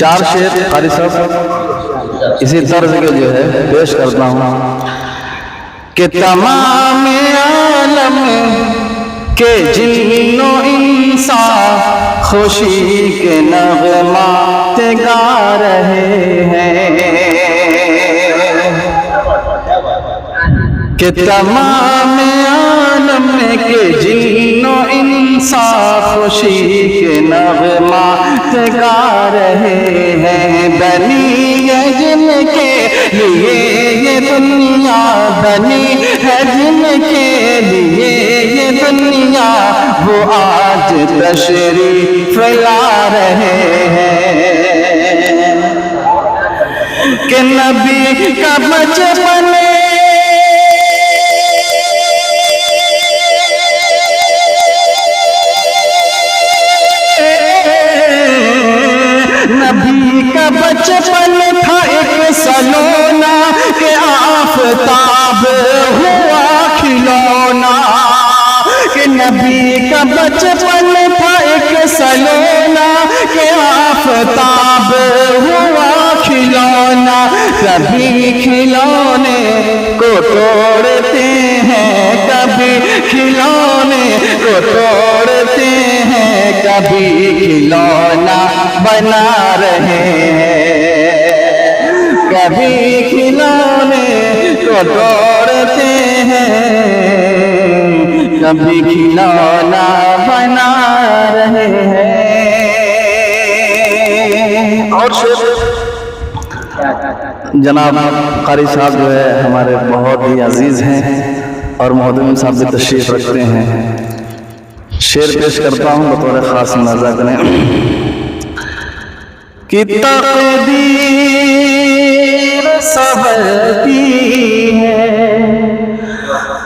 چار شعر قاری صاحب اسی طرز کے جو ہے پیش کرتا ہوں کہ تمام عالم کے جن و انسان خوشی کے نغمات گا رہے ہیں، کہ تمام عالم کے جن و انسان خوشی کے نغمات گا رہے ہیں، بنی ہے جن کے لیے یہ دنیا، بنی ہے جن کے لیے یہ دنیا، وہ آج تشریف لا رہے ہیں، کہ نبی کا بچپن نبی کا بچپن تھا ایک سلونا، کہ آفتاب ہوا کھلونا، کہ نبی کا بچپن تھا ایک سلونا، کہ آفتاب ہوا کھلونا، کبھی کھلونے کو توڑتے ہیں، کبھی کھلونے کو توڑتے ہیں، کبھی کھلونا بنا رہے ہیں، کبھی کھلونے کو توڑتے ہیں، کبھی کھلونا بنا رہے ہیں۔ اور جناب قاری صاحب جو ہے ہمارے بہت ہی عزیز ہیں اور محترم صاحب بھی تشریف رکھتے ہیں، شعر پیش کرتا ہوں بطور خاص ملاحظہ کریں کہ تقدیر سنبھلتی ہے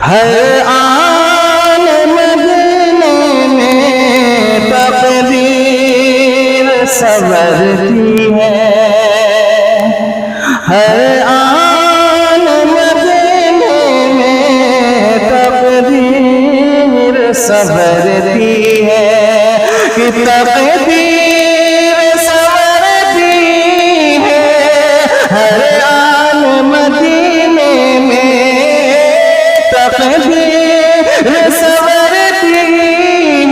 ہر آن مدینے میں، تقدیر سنبھلتی ہے ہر آن مدینے میں، تقدیر سنبھلتی ہے، کہ تقدیر سنبھلتی ہے ہر آن مدینے میں، تقدیر سنبھلتی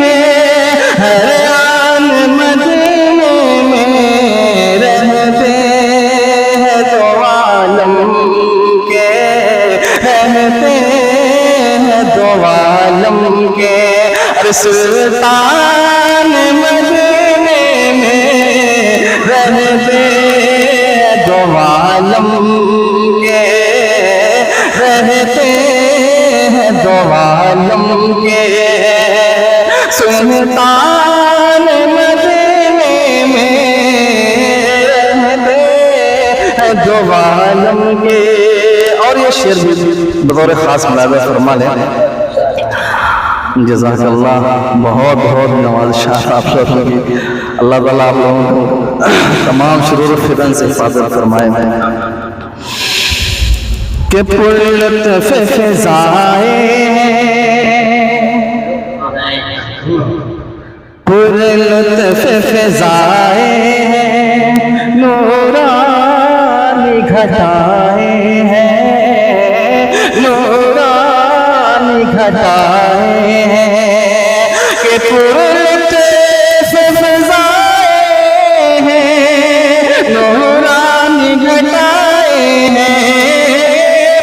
ہے ہر آن مدینے میں، رہتے ہیں دو عالم کے، رہتے ہیں دو عالم کے، سلطان مدینے میں رہتے ہیں دو عالم کے، رہتے ہیں دو عالم کے، سلطان مدینے میں رہتے ہیں دو عالم کے۔ اور یہ شعر بھی بطور خاص ملاحظہ فرما لیں، جزاک اللہ، بہت بہت نواز شاہ آپ شوقوں کی، اللہ تعالیٰ آپ لوگوں کو تمام شرور و فتن سے حفاظت فرمائے ہیں، کہ پر لطف فضائے ہیں، پر لطف فضائے ہیں، نورانی گھٹائے ہیں، نورانی گھٹائے ہیں، کہ پر لطف فضائے ہیں، نورانی گھٹائے ہیں،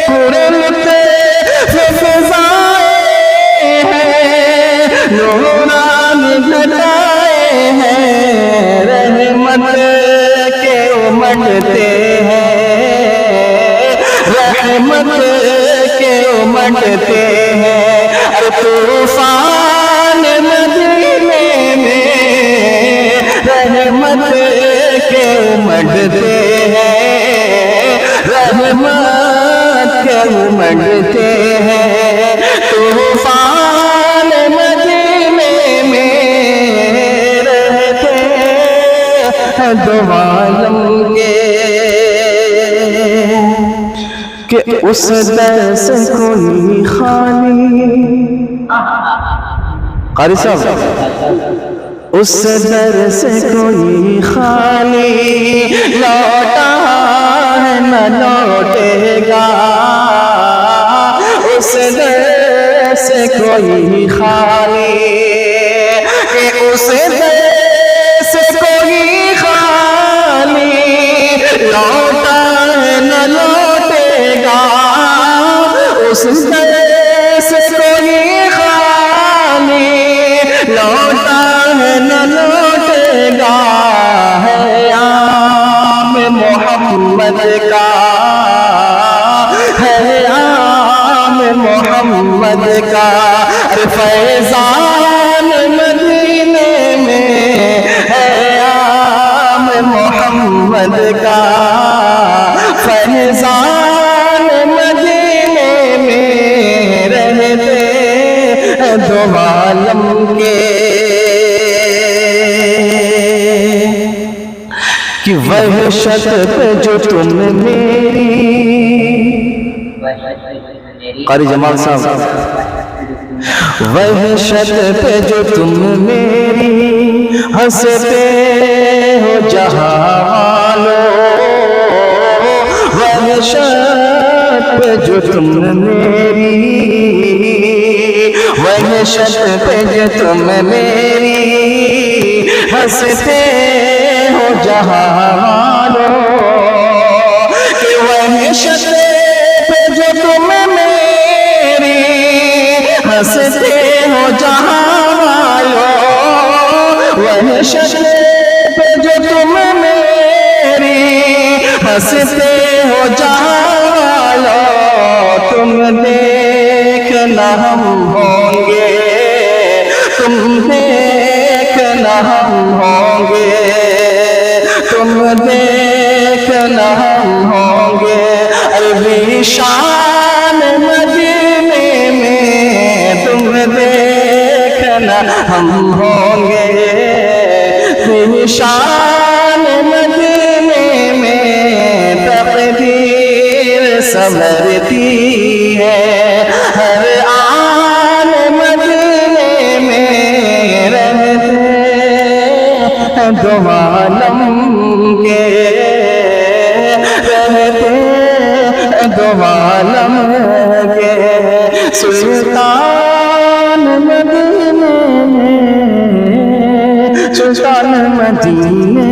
پر لطف فضائے ہیں، نورانی گھٹائے ہیں، رحمت کے امٹتے ہیں، رحمت کے امٹتے ہیں، طوفان مدینے میں، رحمت کے امٹتے ہیں، رحمت کے امٹتے ہیں، طوفان مدینے میں رہتے ہیں دو عالم کے، کہ اس در سے کوئی خالی، قاری صاحب اس در سے کوئی خالی لوٹا ہے نہ لوٹے گا اس در سے کوئی خالی، کہ اس در سے کوئی خالی لوٹا ہے نہ لوٹے گا اس در سے کوئی خالی لوٹا ہے نہ لوٹے گا، ہے عام محمد کا، ہے عام محمد کا، فیضان مدینے میں ہے عام محمد کا، فیضان مدینے میں رہتے دو عالم کے، کہ وحشت پہ جو تم میری، قاری جمال صاحب، وحشت پہ جو تم میری ہنستے ہو جہاں والو، وحشت پہ جو تم میری، وحشت پہ جو تم میری ہنستے ہو جہاں والو، کہ وحشت پہ جو تم میری ہنستے ہو جہاں والو، وحشت پہ جو تم میری ہنستے ہو جہاں والو، تم دیکھنا ہم ہوں گے، تم دیکھنا ہم ہوں گے، تم دیکھنا ہم ہوں گے، عربی شان مدینے میں تم دیکھنا ہم ہوں گے، عربی شان مدینے میں تقدیر سنورتی ہے، ہر آن مدینے میں رہتے دو عالم کے، رہتے دو عالم کے، سلطان مدینے میں، سلطان مدینے